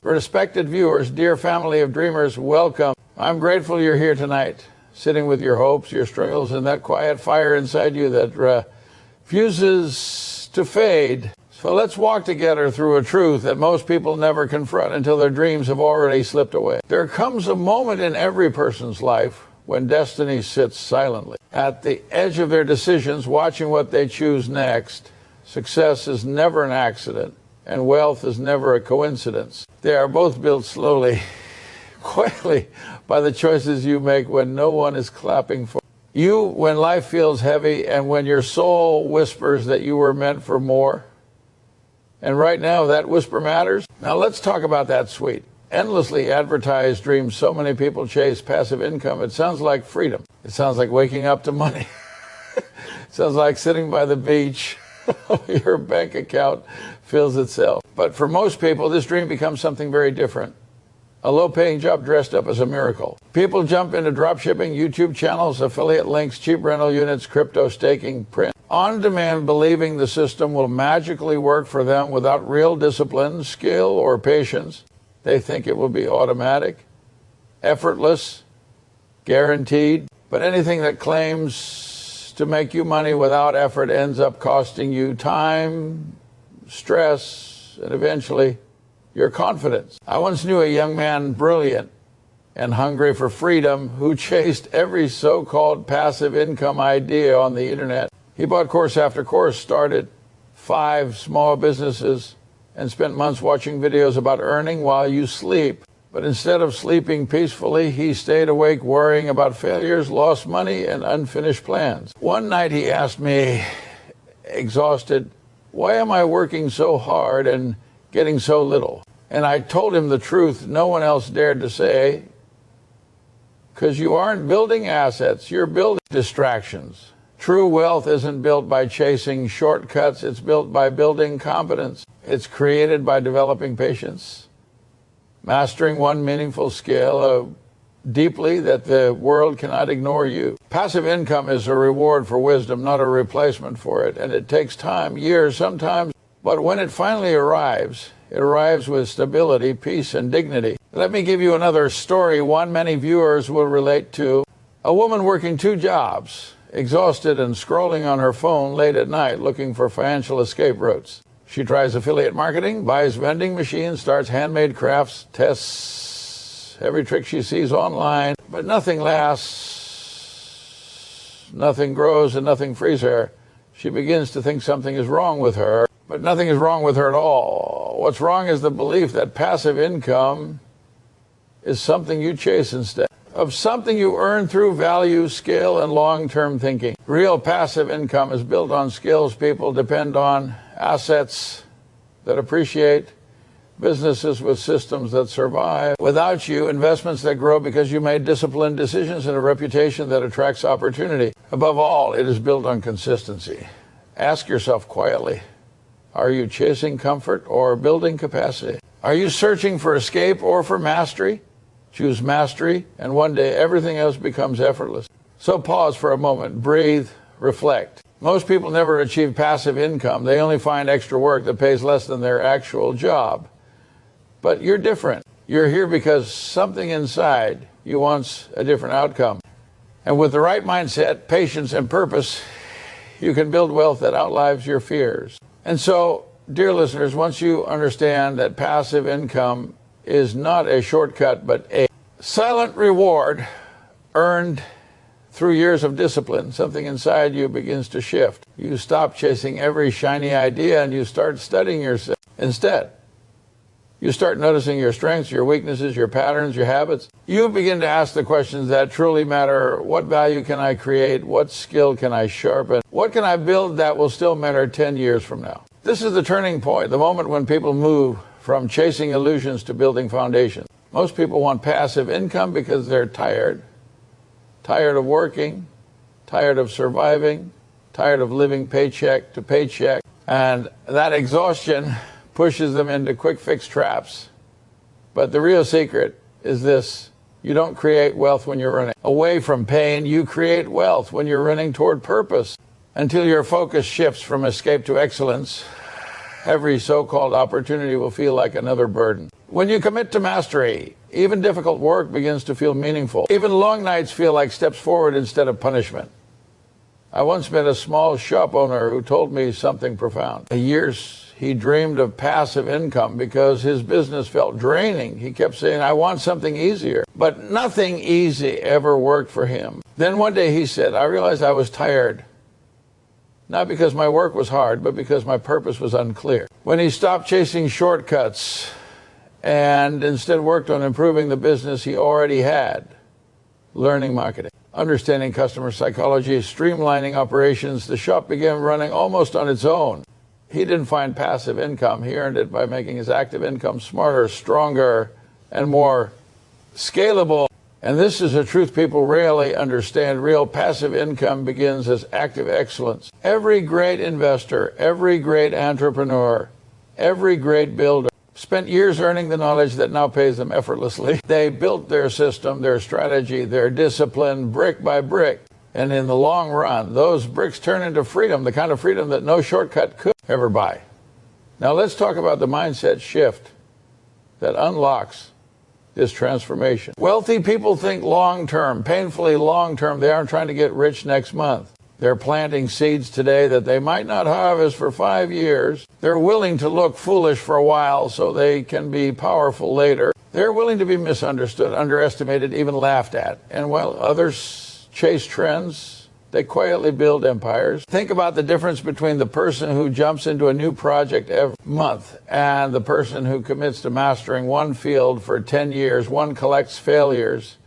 Respected viewers, dear family of dreamers, welcome. I'm grateful you're here tonight, sitting with your hopes, your struggles, and that quiet fire inside you that refuses to fade. So let's walk together through a truth that most people never confront until their dreams have already slipped away. There comes a moment in every person's life when destiny sits silently at the edge of their decisions, watching what they choose next. Success is never an accident, and wealth is never a coincidence. They are both built slowly, quietly, by the choices you make when no one is clapping for you, when life feels heavy, and when your soul whispers that you were meant for more. And right now, that whisper matters. Now let's talk about that sweet, endlessly advertised dream so many people chase, passive income. It sounds like freedom. It sounds like waking up to money. It sounds like sitting by the beach. Your bank account fills itself. But for most people, this dream becomes something very different. A low-paying job dressed up as a miracle. People jump into dropshipping, YouTube channels, affiliate links, cheap rental units, crypto staking, print. On demand, believing the system will magically work for them without real discipline, skill, or patience. They think it will be automatic, effortless, guaranteed. But anything that claims to make you money without effort ends up costing you time, stress, and eventually your confidence. I once knew a young man, brilliant and hungry for freedom, who chased every so-called passive income idea on the internet. He bought course after course, started 5 small businesses, and spent months watching videos about earning while you sleep. But instead of sleeping peacefully, he stayed awake worrying about failures, lost money, and unfinished plans. One night he asked me, exhausted, why am I working so hard and getting so little? And I told him the truth no one else dared to say, because you aren't building assets, you're building distractions. True wealth isn't built by chasing shortcuts, it's built by building competence. It's created by developing patience, mastering one meaningful skill deeply that the world cannot ignore you. Passive income is a reward for wisdom, not a replacement for it, and it takes time, years sometimes, but when it finally arrives, it arrives with stability, peace, and dignity. Let me give you another story, one many viewers will relate to. A woman working 2 jobs, exhausted and scrolling on her phone late at night looking for financial escape routes. She tries affiliate marketing, buys vending machines, starts handmade crafts, tests every trick she sees online, but nothing lasts, nothing grows, and nothing frees her. She begins to think something is wrong with her, but nothing is wrong with her at all. What's wrong is the belief that passive income is something you chase instead of something you earn through value, skill, and long-term thinking. Real passive income is built on skills people depend on, assets that appreciate, businesses with systems that survive. Without you, investments that grow because you made disciplined decisions, and a reputation that attracts opportunity. Above all, it is built on consistency. Ask yourself quietly, are you chasing comfort or building capacity? Are you searching for escape or for mastery? Choose mastery, and one day everything else becomes effortless. So pause for a moment, breathe, reflect. Most people never achieve passive income. They only find extra work that pays less than their actual job. But you're different. You're here because something inside you wants a different outcome. And with the right mindset, patience, and purpose, you can build wealth that outlives your fears. And so, dear listeners, once you understand that passive income is not a shortcut, but a silent reward earned through years of discipline, something inside you begins to shift. You stop chasing every shiny idea and you start studying yourself. Instead, you start noticing your strengths, your weaknesses, your patterns, your habits. You begin to ask the questions that truly matter. What value can I create? What skill can I sharpen? What can I build that will still matter 10 years from now? This is the turning point, the moment when people move from chasing illusions to building foundations. Most people want passive income because they're tired of working, tired of surviving, tired of living paycheck to paycheck. And that exhaustion pushes them into quick fix traps. But the real secret is this: you don't create wealth when you're running away from pain. You create wealth when you're running toward purpose. Until your focus shifts from escape to excellence, every so-called opportunity will feel like another burden. When you commit to mastery, even difficult work begins to feel meaningful. Even long nights feel like steps forward instead of punishment. I once met a small shop owner who told me something profound. For years, he dreamed of passive income because his business felt draining. He kept saying, I want something easier. But nothing easy ever worked for him. Then one day he said, I realized I was tired. Not because my work was hard, but because my purpose was unclear. When he stopped chasing shortcuts and instead worked on improving the business he already had, learning marketing, understanding customer psychology, streamlining operations, the shop began running almost on its own. He didn't find passive income. He earned it by making his active income smarter, stronger, and more scalable. And this is a truth people rarely understand. Real passive income begins as active excellence. Every great investor, every great entrepreneur, every great builder spent years earning the knowledge that now pays them effortlessly. They built their system, their strategy, their discipline, brick by brick. And in the long run, those bricks turn into freedom, the kind of freedom that no shortcut could ever buy. Now let's talk about the mindset shift that unlocks this transformation. Wealthy people think long-term, painfully long-term. They aren't trying to get rich next month. They're planting seeds today that they might not harvest for 5 years. They're willing to look foolish for a while so they can be powerful later. They're willing to be misunderstood, underestimated, even laughed at. And while others chase trends, they quietly build empires. Think about the difference between the person who jumps into a new project every month and the person who commits to mastering one field for 10 years. One collects failures,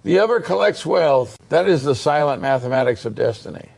the other collects wealth. That is the silent mathematics of destiny.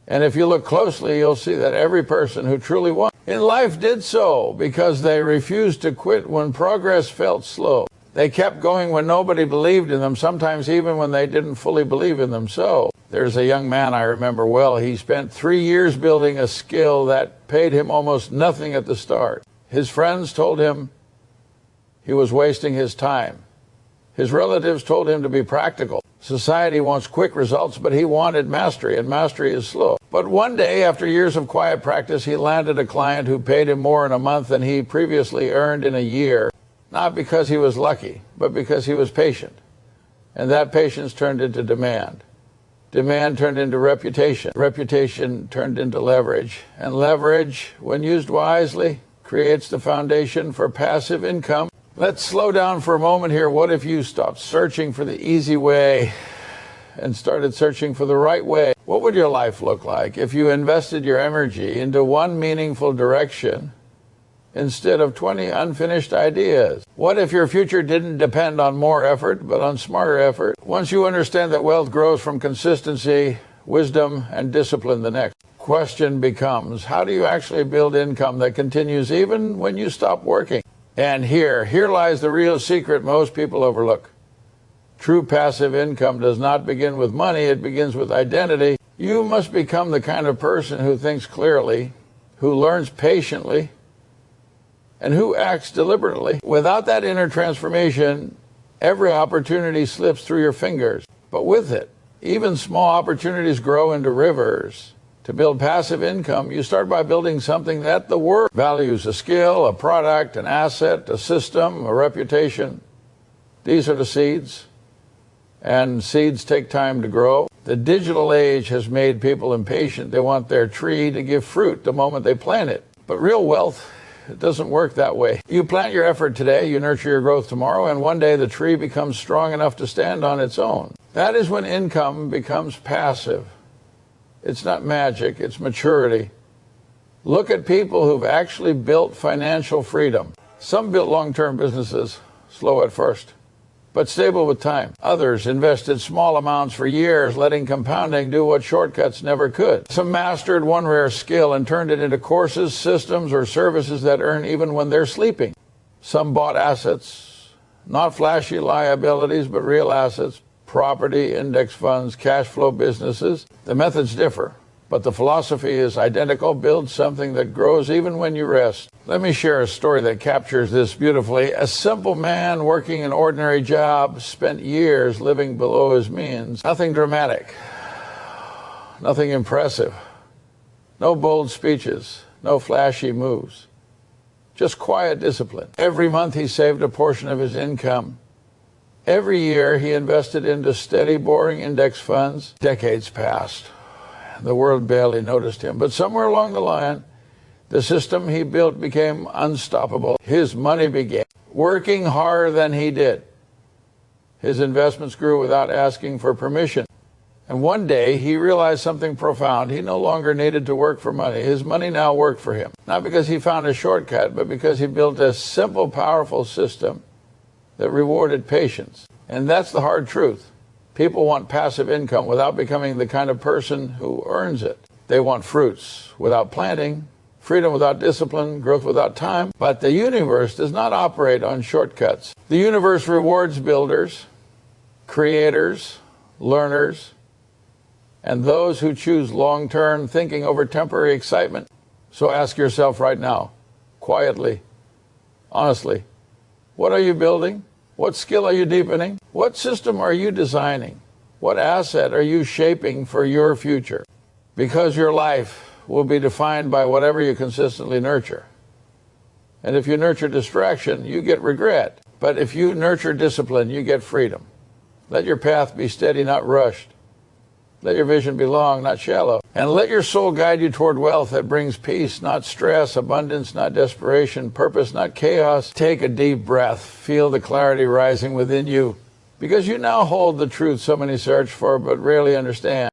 And if you look closely, you'll see that every person who truly won in life did so because they refused to quit when progress felt slow. They kept going when nobody believed in them, sometimes even when they didn't fully believe in themselves. There's a young man I remember well. He spent 3 years building a skill that paid him almost nothing at the start. His friends told him he was wasting his time. His relatives told him to be practical. Society wants quick results, but he wanted mastery, and mastery is slow. But one day, after years of quiet practice, he landed a client who paid him more in a month than he previously earned in a year. Not because he was lucky, but because he was patient. And that patience turned into demand. Demand turned into reputation. Reputation turned into leverage. And leverage, when used wisely, creates the foundation for passive income. Let's slow down for a moment here. What if you stopped searching for the easy way and started searching for the right way? What would your life look like if you invested your energy into one meaningful direction instead of 20 unfinished ideas? What if your future didn't depend on more effort, but on smarter effort? Once you understand that wealth grows from consistency, wisdom, and discipline, the next question becomes, how do you actually build income that continues even when you stop working? And here lies the real secret most people overlook. True passive income does not begin with money, it begins with identity. You must become the kind of person who thinks clearly, who learns patiently, and who acts deliberately. Without that inner transformation, every opportunity slips through your fingers. But with it, even small opportunities grow into rivers. To build passive income, you start by building something that the world values: a skill, a product, an asset, a system, a reputation. These are the seeds, and seeds take time to grow. The digital age has made people impatient. They want their tree to give fruit the moment they plant it. But real wealth, it doesn't work that way. You plant your effort today, you nurture your growth tomorrow, and one day the tree becomes strong enough to stand on its own. That is when income becomes passive. It's not magic, it's maturity. Look at people who've actually built financial freedom. Some built long-term businesses, slow at first, but stable with time. Others invested small amounts for years, letting compounding do what shortcuts never could. Some mastered one rare skill and turned it into courses, systems, or services that earn even when they're sleeping. Some bought assets, not flashy liabilities, but real assets, property, index funds, cash flow businesses. The methods differ, but the philosophy is identical. Build something that grows even when you rest. Let me share a story that captures this beautifully. A simple man working an ordinary job spent years living below his means. Nothing dramatic, nothing impressive, no bold speeches, no flashy moves. Just quiet discipline. Every month he saved a portion of his income. Every year he invested into steady, boring index funds. Decades passed. The world barely noticed him. But somewhere along the line, the system he built became unstoppable. His money began working harder than he did. His investments grew without asking for permission. And one day he realized something profound. He no longer needed to work for money. His money now worked for him. Not because he found a shortcut, but because he built a simple, powerful system that rewarded patience. And that's the hard truth. People want passive income without becoming the kind of person who earns it. They want fruits without planting, freedom without discipline, growth without time. But the universe does not operate on shortcuts. The universe rewards builders, creators, learners, and those who choose long-term thinking over temporary excitement. So ask yourself right now, quietly, honestly, what are you building? What skill are you deepening? What system are you designing? What asset are you shaping for your future? Because your life will be defined by whatever you consistently nurture. And if you nurture distraction, you get regret. But if you nurture discipline, you get freedom. Let your path be steady, not rushed. Let your vision be long, not shallow. And let your soul guide you toward wealth that brings peace, not stress, abundance, not desperation, purpose, not chaos. Take a deep breath. Feel the clarity rising within you. Because you now hold the truth so many search for but rarely understand.